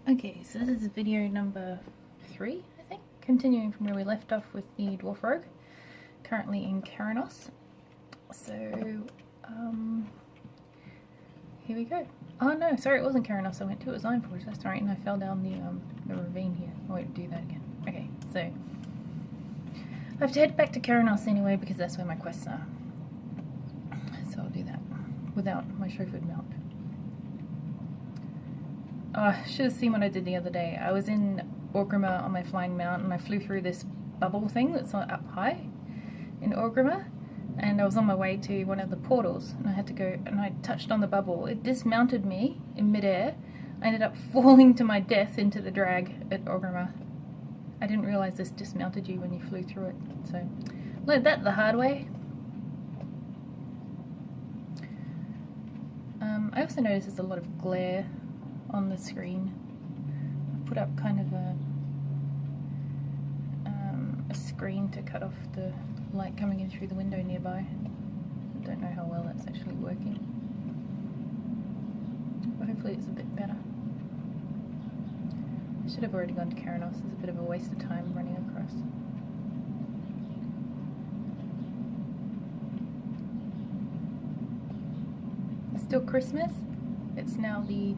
Okay, so this is video number 3, I think, continuing from where we left off with the Dwarf Rogue, currently in Karanos. So, here we go. Oh no, sorry, it wasn't Karanos I went to, it was Ironforge, that's right, and I fell down the ravine here. I won't do that again. Okay, so, I have to head back to Karanos anyway, because that's where my quests are. So I'll do that, without my chauffeured mount. Oh, I should have seen what I did the other day. I was in Orgrimmar on my flying mount and I flew through this bubble thing that's up high in Orgrimmar, and I was on my way to one of the portals and I had to go, and I touched on the bubble. It dismounted me in midair. I ended up falling to my death into the drag at Orgrimmar. I didn't realise this dismounted you when you flew through it, so learned that the hard way. I also noticed there's a lot of glare on the screen. I've put up kind of a screen to cut off the light coming in through the window nearby. I don't know how well that's actually working, but hopefully it's a bit better. I should have already gone to Karanos. It's a bit of a waste of time running across. It's still Christmas. It's now the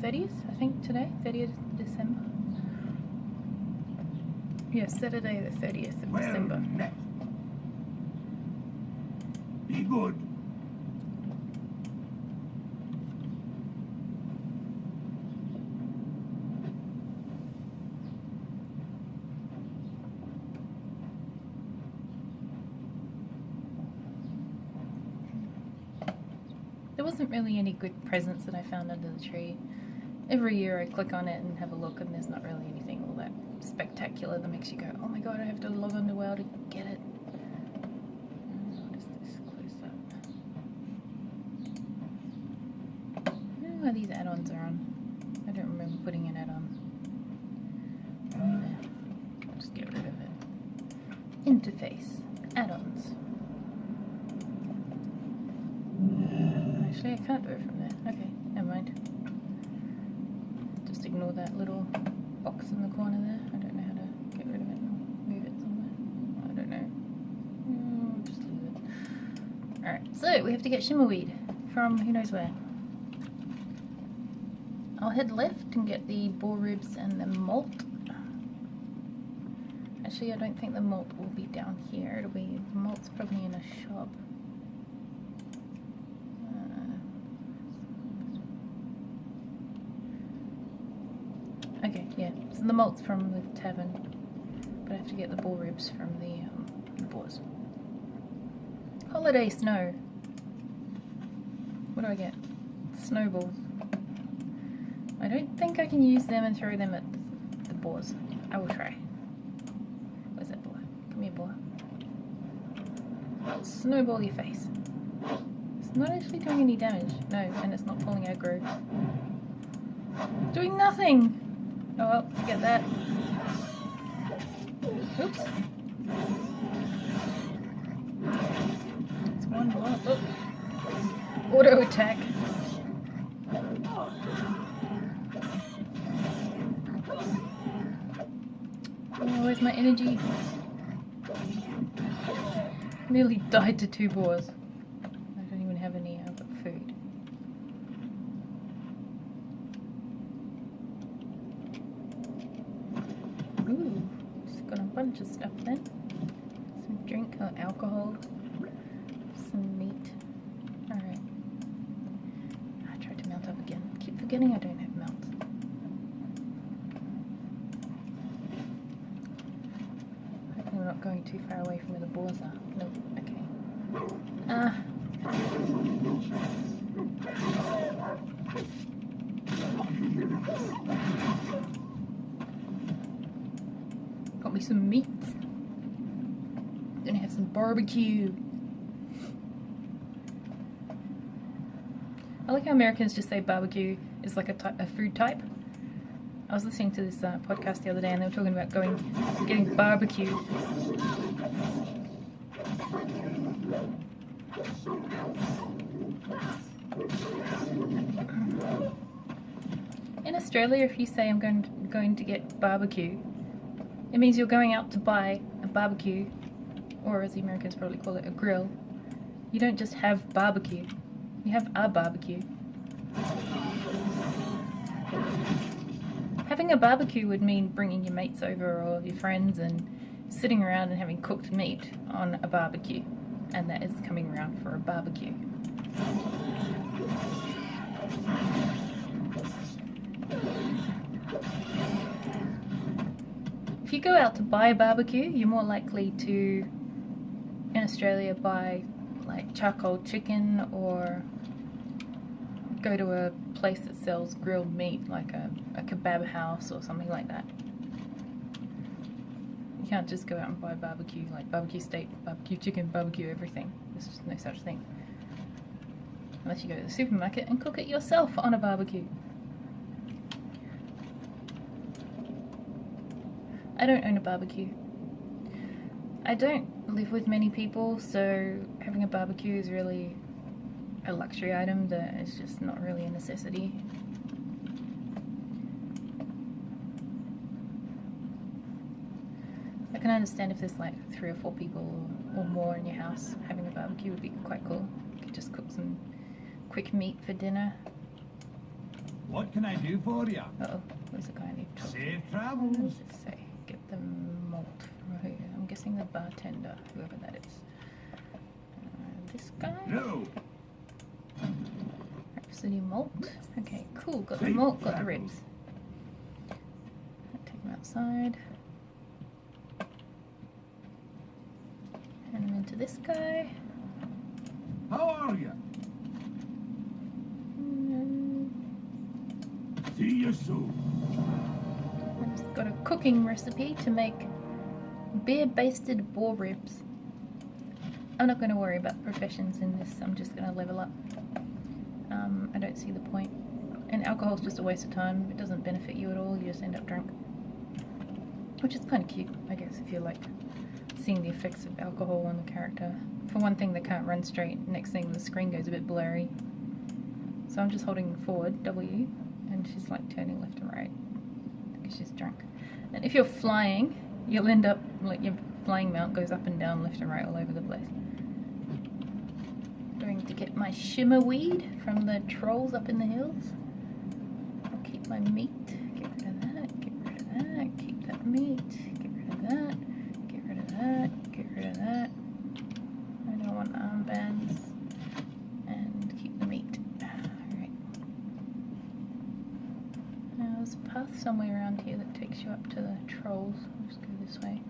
30th, I think, today, 30th December. Yeah, Saturday the 30th of December. Be good. There wasn't really any good presents that I found under the tree. Every year I click on it and have a look, and there's not really anything all that spectacular that makes you go, oh my god, I have to log on to WoW to get it. What is this? Close up. I don't know why these add-ons are on. I don't remember putting an add-on. I'll just get rid of it. Interface. Add-ons. Actually, I can't do it from there. Okay, never mind. Just ignore that little box in the corner there. I don't know how to get rid of it and move it somewhere. I don't know. Just leave it. Alright, so we have to get Shimmerweed from who knows where. I'll head left and get the boar ribs and the malt. Actually, I don't think the malt will be down here. It'll be, the malt's probably in a shop. Okay, yeah, so the malt's from the tavern, but I have to get the boar ribs from the boars. Holiday snow. What do I get? Snowballs. I don't think I can use them and throw them at the boars. I will try. Where's that boar? Come here, boar. Snowball your face. It's not actually doing any damage. No, and it's not pulling aggro. Doing nothing! Oh well, forget that. Oops. It's one more. Oh. Auto attack. Oh, where's my energy? Nearly died to 2 boars. I don't even have any food. Ooh, just got a bunch of stuff then. Some drink, alcohol, some meat. Alright. I tried to mount up again. Keep forgetting I don't have mounts. Hopefully we're not going too far away from where the boars are. Nope, okay. Got me some meat. Gonna have some barbecue. I like how Americans just say barbecue is like a food type. I was listening to this podcast the other day and they were talking about getting barbecue. Australia, if you say I'm going to get barbecue, it means you're going out to buy a barbecue, or as the Americans probably call it, a grill. You don't just have barbecue, you have a barbecue. Having a barbecue would mean bringing your mates over or your friends and sitting around and having cooked meat on a barbecue, and that is coming around for a barbecue. If you go out to buy a barbecue, you're more likely to, in Australia, buy like charcoal chicken or go to a place that sells grilled meat, like a kebab house or something like that. You can't just go out and buy barbecue, like barbecue steak, barbecue chicken, barbecue everything. There's just no such thing. Unless you go to the supermarket and cook it yourself on a barbecue. I don't own a barbecue. I don't live with many people, so having a barbecue is really a luxury item that is just not really a necessity. I can understand if there's like 3 or 4 people or more in your house, having a barbecue would be quite cool. You could just cook some quick meat for dinner. What can I do for you? Uh-oh, where's the guy I need to talk to? Safe What travels. does it say? Get the malt from who? I'm guessing the bartender, whoever that is. This guy? No. Rhapsody malt. Okay, cool. Got the malt, got the ribs. Take them outside. And them into this guy. How are you? See you soon. I've just got a cooking recipe to make beer-basted boar ribs. I'm not going to worry about professions in this. I'm just going to level up. I don't see the point. And alcohol's just a waste of time. It doesn't benefit you at all. You just end up drunk. Which is kind of cute, I guess, if you like seeing the effects of alcohol on the character. For one thing, they can't run straight. Next thing, the screen goes a bit blurry. So I'm just holding forward, W, and she's like turning left and right because she's drunk. And if you're flying, you'll end up, like your flying mount goes up and down, left and right, all over the place. Going to get my shimmer weed from the trolls up in the hills. I'll keep my meat, get rid of that, get rid of that, keep that meat, get rid of that, get rid of that, get rid of that. I don't want armbands, and keep the meat. Alright. Now there's a path somewhere around here that takes you up to the trolls. I'll just go this way.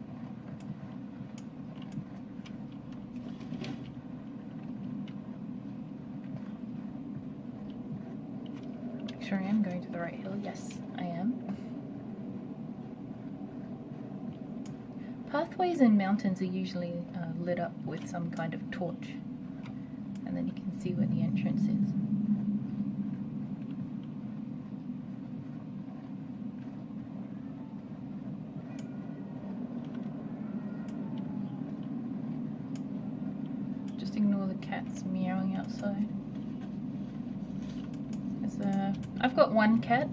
Make sure I am going to the right hill. Yes, I am. Pathways in mountains are usually lit up with some kind of torch, and then you can see where the entrance is. Just ignore the cats meowing outside. I've got one cat.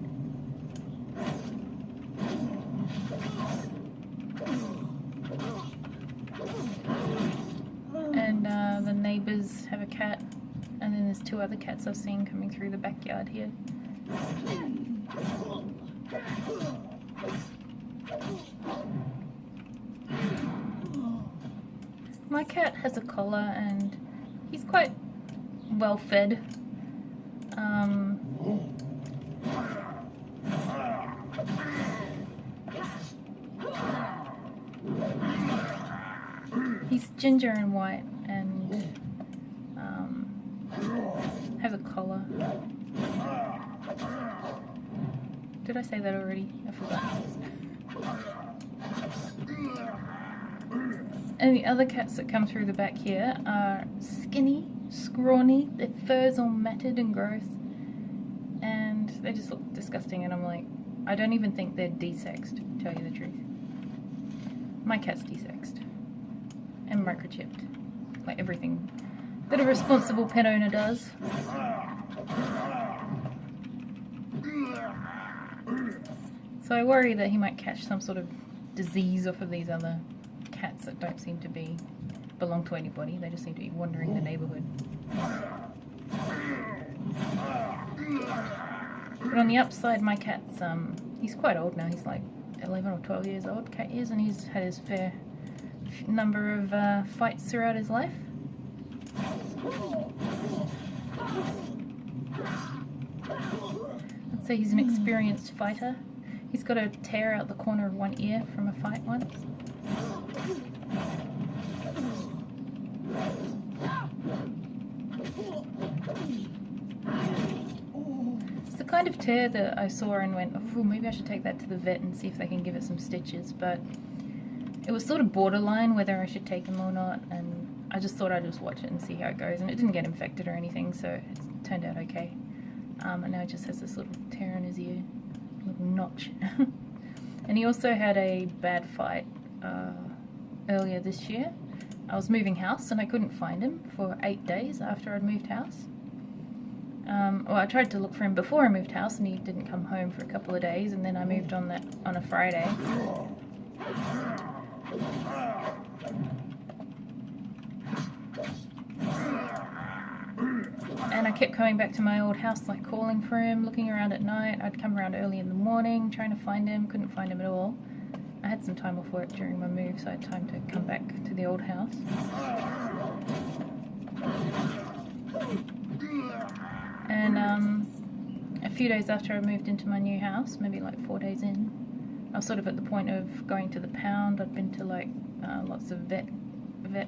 And the neighbours have a cat, and then there's 2 other cats I've seen coming through the backyard here. My cat has a collar and he's quite well fed. He's ginger and white and has a collar. Did I say that already? I forgot. And the other cats that come through the back here are skinny, scrawny, their fur's all matted and gross, and they just look disgusting, and I'm like, I don't even think they're desexed, to tell you the truth. My cat's desexed. And microchipped. Like everything that a responsible pet owner does. So I worry that he might catch some sort of disease off of these other cats that don't seem to belong to anybody. They just seem to be wandering the neighborhood. But on the upside, my cat's he's quite old now. He's like 11 or 12 years old, cat is, and he's had his fair number of fights throughout his life. I'd say he's an experienced fighter. He's got a tear out the corner of one ear from a fight once. It's the kind of tear that I saw and went, oh, maybe I should take that to the vet and see if they can give it some stitches, but it was sort of borderline whether I should take him or not, and I just thought I'd just watch it and see how it goes, and it didn't get infected or anything, so it turned out okay. And now he just has this little tear in his ear, little notch. And he also had a bad fight earlier this year. I was moving house and I couldn't find him for 8 days after I'd moved house. Well, I tried to look for him before I moved house and he didn't come home for a couple of days, and then I moved on a Friday. And I kept coming back to my old house, like calling for him, looking around at night. I'd come around early in the morning trying to find him, couldn't find him at all. I had some time off work during my move, so I had time to come back to the old house. And a few days after I moved into my new house, maybe like 4 days in, I was sort of at the point of going to the pound. I'd been to like lots of vet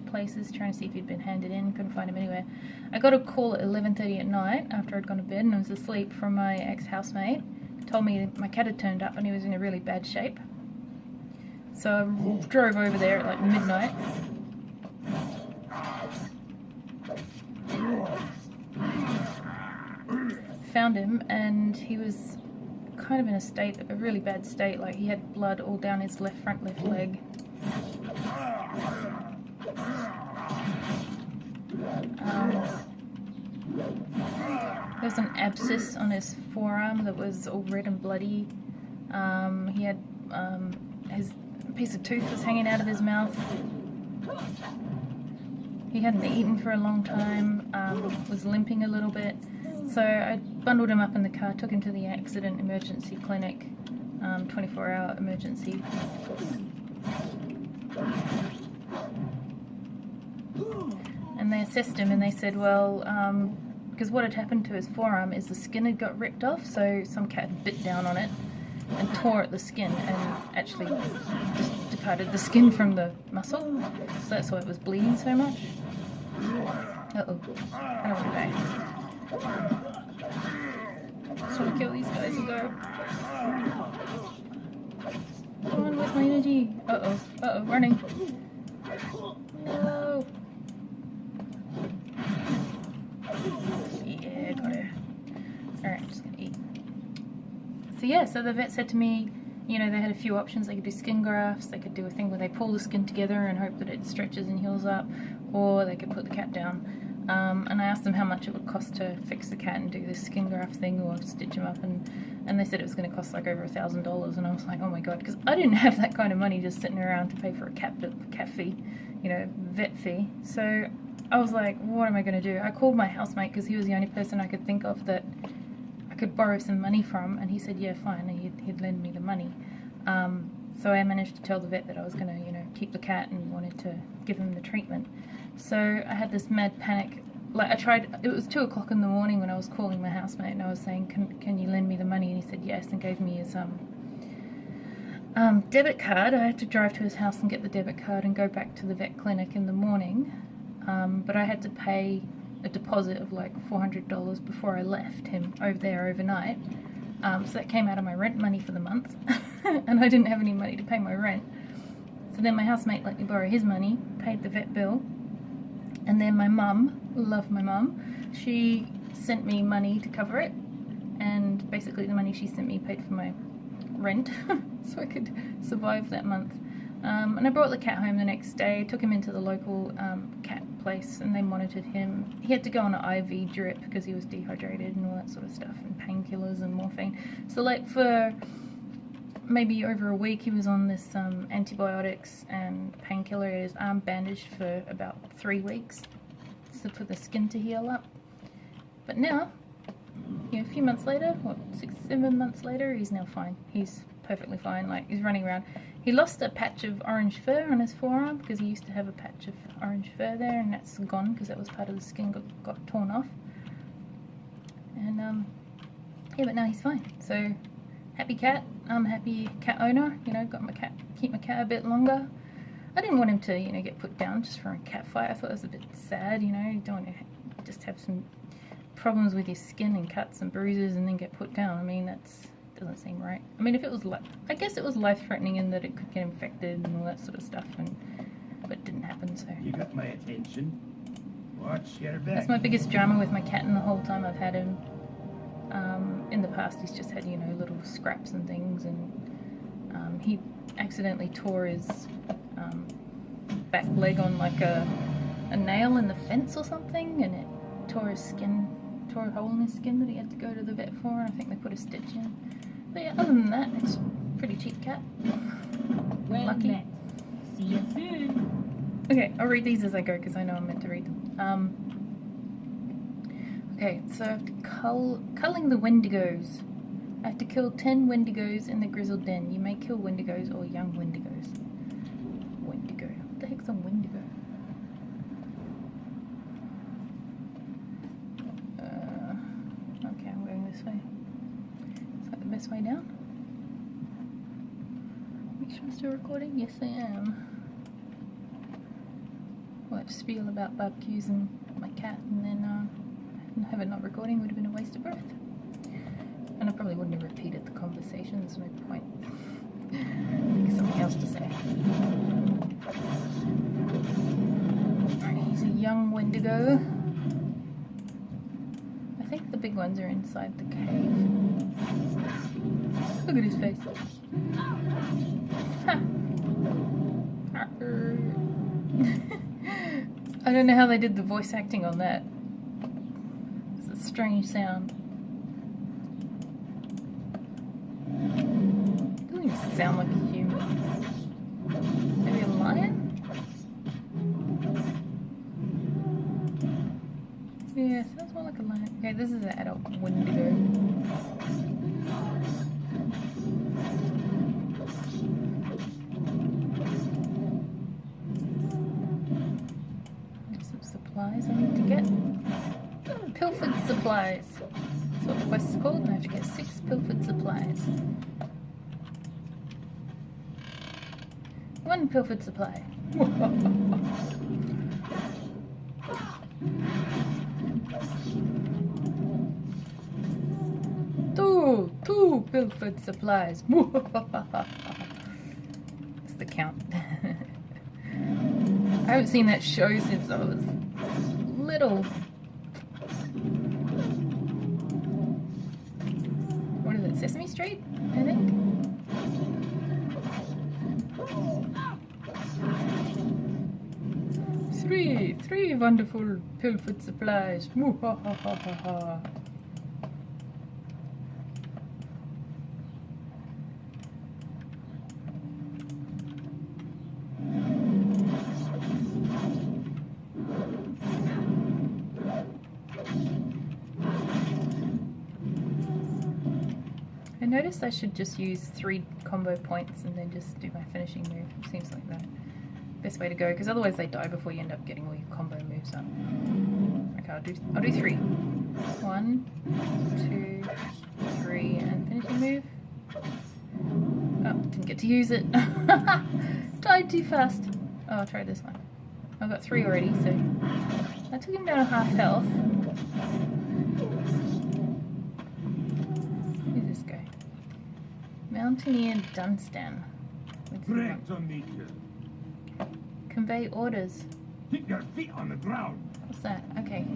places trying to see if he'd been handed in, couldn't find him anywhere. I got a call at 11:30 at night after I'd gone to bed and I was asleep from my ex-housemate. Told me my cat had turned up and he was in a really bad shape. So I drove over there at like midnight. Found him and he was kind of in a really bad state, like he had blood all down his front left leg. There was an abscess on his forearm that was all red and bloody. He had his piece of tooth was hanging out of his mouth. He hadn't eaten for a long time, was limping a little bit. So I bundled him up in the car, took him to the accident emergency clinic, 24-hour emergency. And they assessed him and they said, well, because what had happened to his forearm is the skin had got ripped off, so some cat had bit down on it and tore at the skin and actually just departed the skin from the muscle. So that's why it was bleeding so much. Uh-oh. I don't want to die. Just want to kill these guys and go. Come on, where's my energy? Uh-oh. Uh-oh, running. No. Yeah, got her. Alright, just gonna eat. So yeah, so the vet said to me, you know, they had a few options. They could do skin grafts, they could do a thing where they pull the skin together and hope that it stretches and heals up, or they could put the cat down. And I asked them how much it would cost to fix the cat and do this skin graft thing or stitch him up, and they said it was going to cost like over $1,000, and I was like, oh my god, because I didn't have that kind of money just sitting around to pay for a cat fee, you know, vet fee. So I was like, what am I going to do? I called my housemate because he was the only person I could think of that I could borrow some money from, and he said, yeah, fine, and he'd lend me the money. So I managed to tell the vet that I was going to, you know, keep the cat and wanted to give him the treatment. So I had this mad panic. Like I tried, it was 2 o'clock in the morning when I was calling my housemate and I was saying, can you lend me the money? And he said yes, and gave me his debit card. I had to drive to his house and get the debit card and go back to the vet clinic in the morning. But I had to pay a deposit of like $400 before I left him over there overnight. So that came out of my rent money for the month. And I didn't have any money to pay my rent. So then my housemate let me borrow his money, paid the vet bill. And then my mum, love my mum, she sent me money to cover it. And basically the money she sent me paid for my rent. So I could survive that month. And I brought the cat home the next day, took him into the local cat place and they monitored him. He had to go on an IV drip because he was dehydrated and all that sort of stuff, and painkillers and morphine. So like for maybe over a week he was on this antibiotics and painkiller. He had his arm bandaged for about 3 weeks so for the skin to heal up. But now, you know, a few months later, what, 6-7 months later, he's now fine. He's perfectly fine. Like, he's running around. He lost a patch of orange fur on his forearm because he used to have a patch of orange fur there, and that's gone because that was part of the skin got torn off. And yeah, but now he's fine. So happy cat. I'm a happy cat owner. You know, got my cat, keep my cat a bit longer. I didn't want him to, you know, get put down just for a cat fight. I thought it was a bit sad. You know, you don't want to just have some problems with your skin and cuts and bruises and then get put down. I mean, that's doesn't seem right. I mean, if it was I guess it was life-threatening in that it could get infected and all that sort of stuff, but it didn't happen. So You got my attention. Watch your back. that's my biggest drama with my cat, and the whole time I've had him. In the past, he's just had, you know, little scraps and things, and he accidentally tore his back leg on like a nail in the fence or something, and it tore his skin. Tore a hole in his skin that he had to go to the vet for, and I think they put a stitch in. But yeah, other than that, it's a pretty cheap cat. Well Lucky. met. See you soon. Okay, I'll read these as I go because I know I'm meant to read them. Okay, so I have to culling the wendigos. I have to kill 10 wendigos in the grizzled den. You may kill wendigos or young wendigos. Wendigo. What the heck's a wendigo? Okay, I'm going this way. Is that the best way down? Make sure I'm still recording. Yes, I am. Well, that spiel about barbecues and my cat, and then have it not recording would have been a waste of breath. And I probably wouldn't have repeated the conversation. There's no point. Think of something else to say. Alright, he's a young wendigo. I think the big ones are inside the cave. Look at his face. Ha. I don't know how they did the voice acting on that. It's a strange sound. Doesn't even sound like a human. Maybe a lion? Yeah, sounds more like a lion. Okay, this is an adult wendigo. Some supplies I need to get. Pilfered supplies. That's what the quest is called, and I have to get 6 pilfered supplies. 1 pilfered supply. 2 pilfered supplies. That's the count. I haven't seen that show since I was little. What is it? Sesame Street, I think? Three wonderful pilfered supplies. I noticed I should just use 3 combo points and then just do my finishing move. It seems like the best way to go, because otherwise they die before you end up getting all your combo moves up. Okay, I'll do 3. 1, 2, 3, and finishing move. Oh, didn't get to use it. Died too fast. Oh, I'll try this one. I've got 3 already, so I took him down to half health. Who's this guy? Mountaineer Dunstan. What's he want? Correct on me. Convey orders. Keep your feet on the ground. What's that? Okay.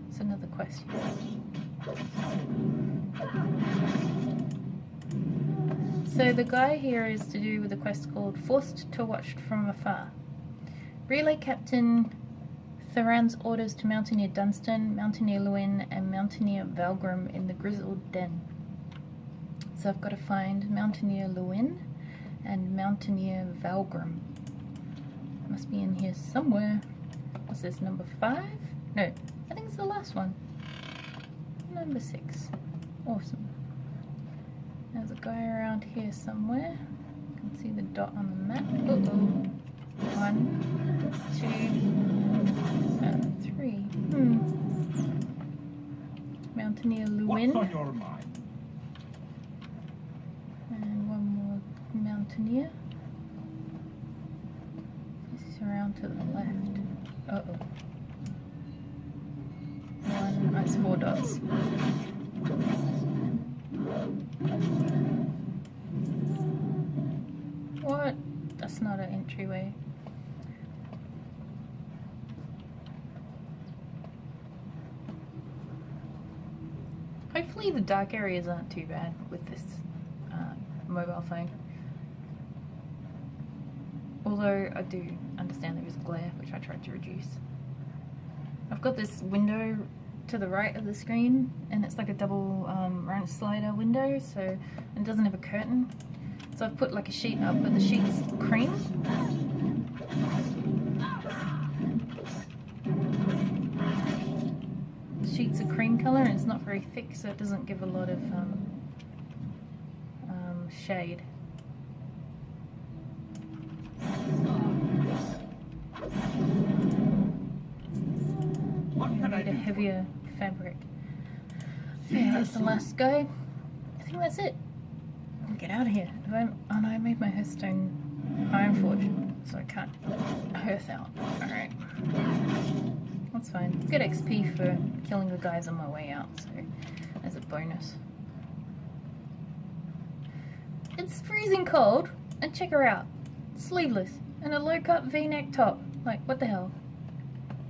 It's another quest. So the guy here is to do with a quest called Forced to Watch from Afar. Relay Captain Thuran's orders to Mountaineer Dunstan, Mountaineer Lewin, and Mountaineer Valgrim in the Grizzled Den. So I've got to find Mountaineer Lewin and Mountaineer Valgrim. Must be in here somewhere. What's this, number 5? No, I think it's the last one. Number 6. Awesome. There's a guy around here somewhere. You can see the dot on the map. Uh-oh. 1, 2, 3. Mountaineer Lewin. What's on your mind? And one more Mountaineer. This is around to the left. Uh-oh. 1, that's 4 dots. What? That's not an entryway. Hopefully the dark areas aren't too bad with this mobile phone. Although I do understand there is glare, which I tried to reduce. I've got this window to the right of the screen, and it's like a double round slider window, so it doesn't have a curtain. So I've put like a sheet up, but the sheet's cream. The sheet's a cream colour, and it's not very thick, so it doesn't give a lot of shade. What I can I need a do? heavier fabric. Yeah, that's the last guy. I think that's it. I'll get out of here. Oh no, I made my hearthstone iron forge, so I can't hearth out. Alright. That's fine. Good XP for killing the guys on my way out, so as a bonus. It's freezing cold, and check her out. Sleeveless, and a low-cut V-neck top. Like, what the hell?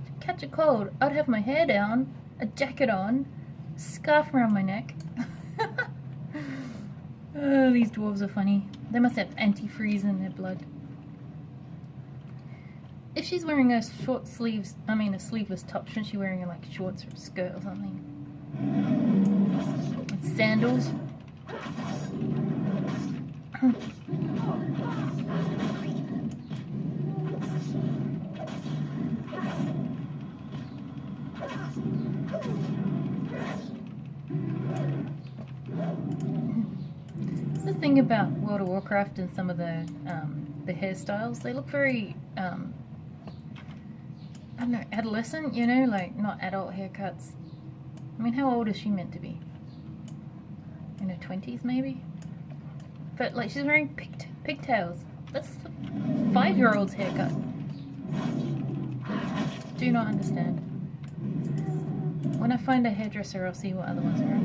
To catch a cold, I'd have my hair down, a jacket on, scarf around my neck. Oh, these dwarves are funny. They must have antifreeze in their blood. If she's wearing a a sleeveless top, shouldn't she be wearing like shorts or a skirt or something? And sandals. It's the thing about World of Warcraft and some of the hairstyles. They look very I don't know, adolescent, you know, like not adult haircuts. I mean, how old is she meant to be? In her 20s maybe? But like she's wearing pigtails. That's a 5-year-old's haircut. Do not understand. When I find a hairdresser, I'll see what other ones are.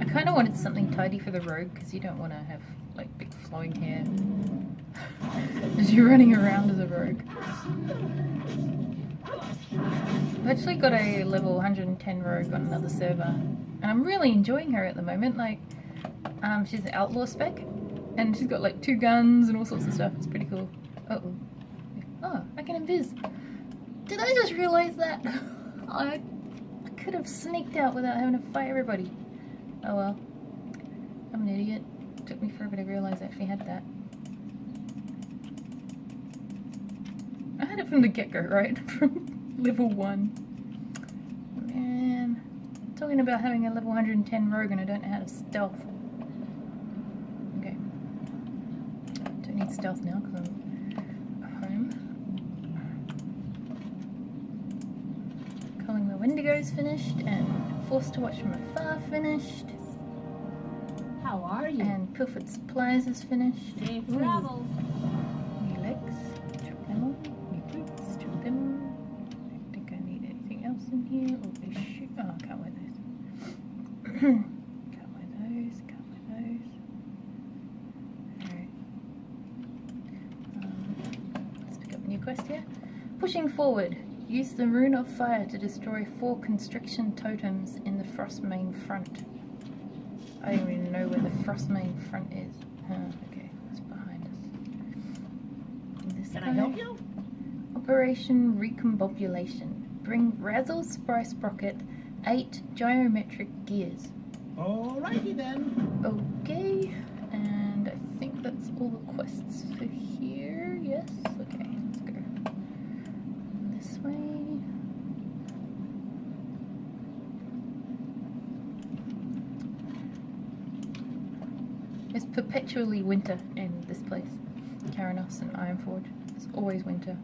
I kind of wanted something tidy for the rogue because you don't want to have like big flowing hair as you're running around as a rogue. I've actually got a level 110 rogue on another server, and I'm really enjoying her at the moment. Like, she's an outlaw spec, and she's got like 2 guns and all sorts of stuff. It's pretty cool. Uh-oh. Oh, I can invis. Did I just realize that? I could have sneaked out without having to fight everybody. Oh well. I'm an idiot. It took me forever to realize I actually had that. I had it from the get-go, right? From level 1. Man. I'm talking about having a level 110 rogue and I don't know how to stealth. Okay. Don't need stealth now because I'm home. Calling the Wendigos finished and Forced to Watch from Afar finished. How are you? And Pilfered Supplies is finished. Safe Ooh. travels. New legs. Chuck them on. New boots. Chuck them on. I don't think I need anything else in here. Oh, they shoot. Oh, I can't wear those. Can't wear those. Can't wear those. Alright. Let's pick up a new quest here. Pushing forward. Use the Rune of Fire to destroy 4 constriction totems in the Frostmane front. I don't even know where the Frostmane front is. Okay, what's behind us? This Can guy. I help you? Operation Recombobulation. Bring Razzle Spry Sprocket 8 geometric gears. Alrighty then. Okay, and I think that's all the quests for here. Yes, okay, let's go this way. It's perpetually winter in this place. Karanos and Ironforge. It's always winter.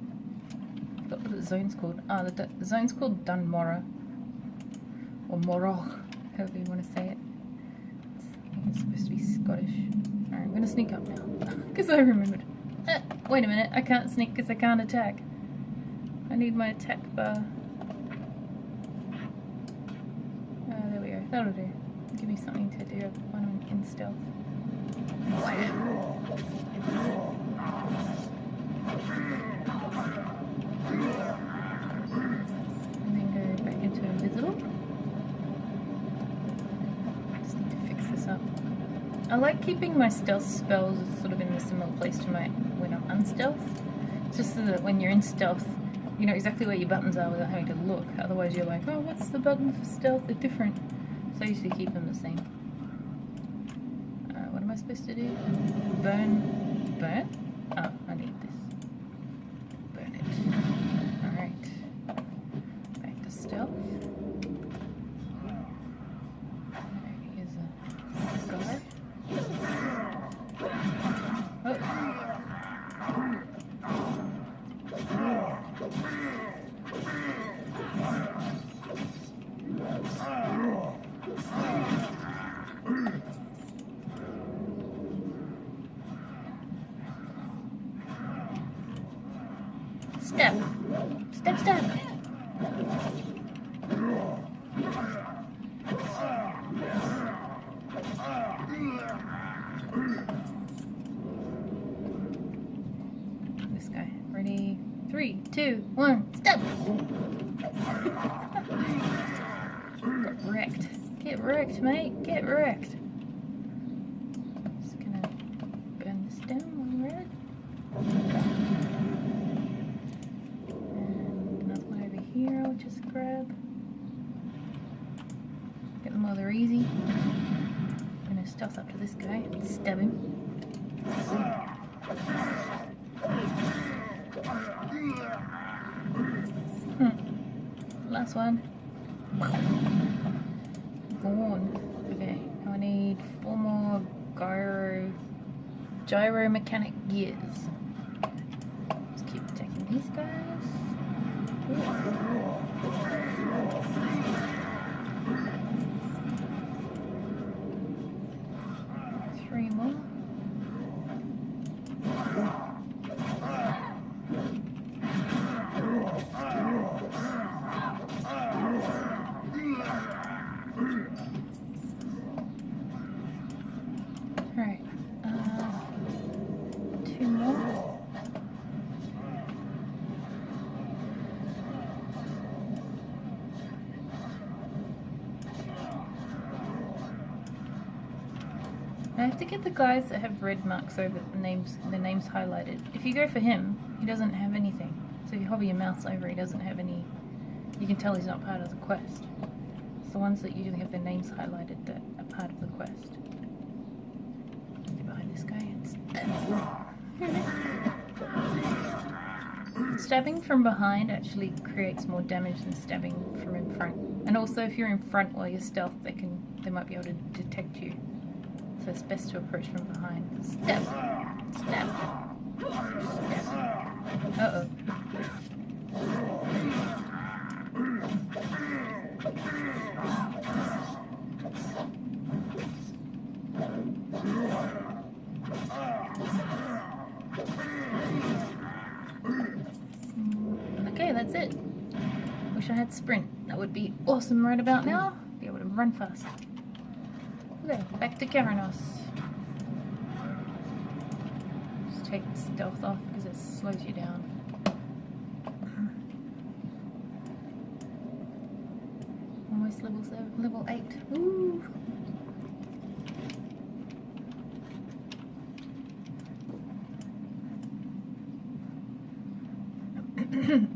I forgot what the zone's called. Ah, the zone's called Dunmorrow. Or Morroch, however you want to say it. I think it's supposed to be Scottish. Alright, I'm gonna sneak up now. Because I remembered. Wait a minute, I can't sneak because I can't attack. I need my attack bar. There we go. That'll do. Give me something to do when I'm in stealth. And then go back into invisible. Just need to fix this up. I like keeping my stealth spells sort of in a similar place to my when I'm unstealth. Just so that when you're in stealth, you know exactly where your buttons are without having to look. Otherwise you're like, oh, what's the button for stealth? They're different. So I usually keep them the same. What am I supposed to do? Burn? Burn? Oh, I need this. Burn it. Alright. Back to stealth. Here's a guy. Step. Step, step. This guy. Ready? 3, 2, 1, step! Got wrecked. Get wrecked, mate. Get wrecked. Just gonna burn this down on red. And another one over here I'll just grab. Get them while they're easy. I'm gonna stealth up to this guy and stab him. Last one. Gone. Okay, now I need 4 more gyro mechanic gears. Let's keep attacking these guys. Ooh. 3 more. Alright, 2 more. I have to get the guys that have red marks over the names highlighted. If you go for him, he doesn't have anything. So if you hover your mouse over, he doesn't have any. You can tell he's not part of the quest. It's the ones that usually have their names highlighted that are part of the quest. Get behind this guy and stab. Stabbing from behind actually creates more damage than stabbing from in front. And also, if you're in front while you're stealth, they might be able to detect you. So it's best to approach from behind. Stab! Stab! Stab! Uh-oh. Okay, that's it. Wish I had sprint. That would be awesome right about now. Be able to run fast. Okay, back to Karanos. Just take stealth off because it slows you down. Almost level 8. Ooh. And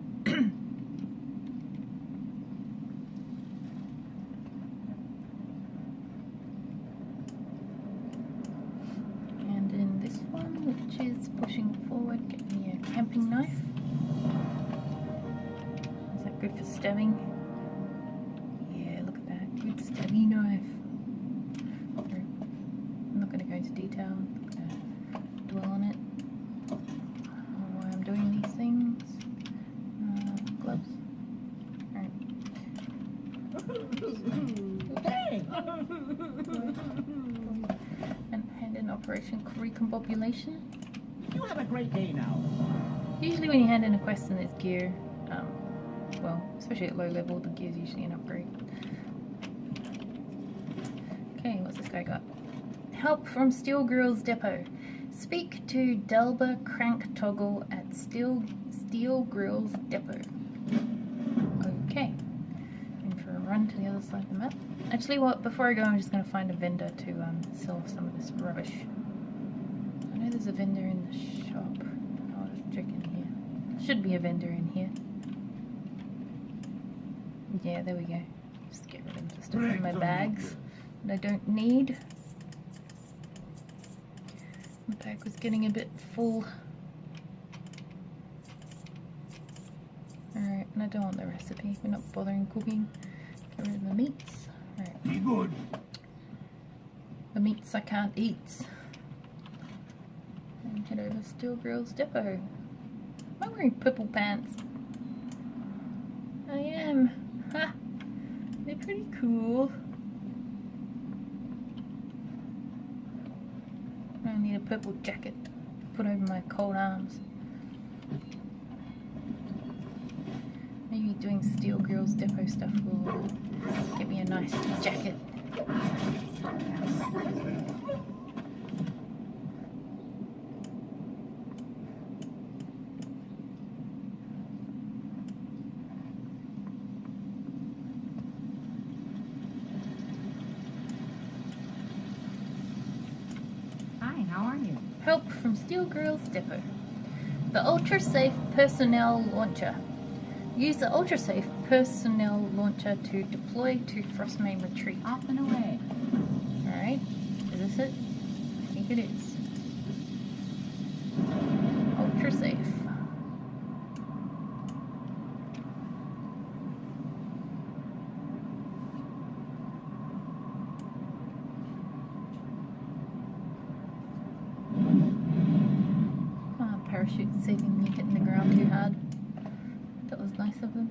in this one, which is pushing forward, get me a camping knife. Is that good for stabbing? Yeah, look at that. Good stabby knife. I'm not going to go into detail. I'm not going to dwell on it. Why I'm doing these things. Gloves. Alright. Hey! And hand in Operation Recombobulation. You have a great day now. Usually when you hand in a quest and there's gear, well, especially at low level, the gear's usually an upgrade. Okay, what's this guy got? Help from Steel Grill's depot. Speak to Delba Crank Toggle at Steel Grill's depot. Okay. In for a run to the other side of the map. Actually, before I go, I'm just going to find a vendor to sell some of this rubbish. I know there's a vendor in the shop. I'll just check in here. Should be a vendor in here. Yeah, there we go. Just get rid of the stuff in my bags that I don't need. My bag was getting a bit full. Alright, and I don't want the recipe. We're not bothering cooking. Get rid of the meats. Alright. Be good. The meats I can't eat. And head over to Steel Grill's depot. Am I wearing purple pants? I am. Ha! They're pretty cool. I need a purple jacket to put over my cold arms. Maybe doing Steel Grill's depot stuff will get me a nice jacket. How are you? Help from Steel Grill's depot. The ultra-safe personnel launcher. Use the ultra-safe personnel launcher to deploy to Frostmain Retreat. Off and away. Alright, is this it? I think it is. Ultra-safe. Parachute saving me hitting the ground too hard. That was nice of them.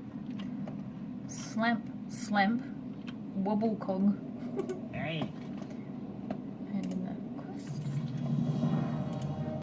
Slamp, wobble cog. Hey,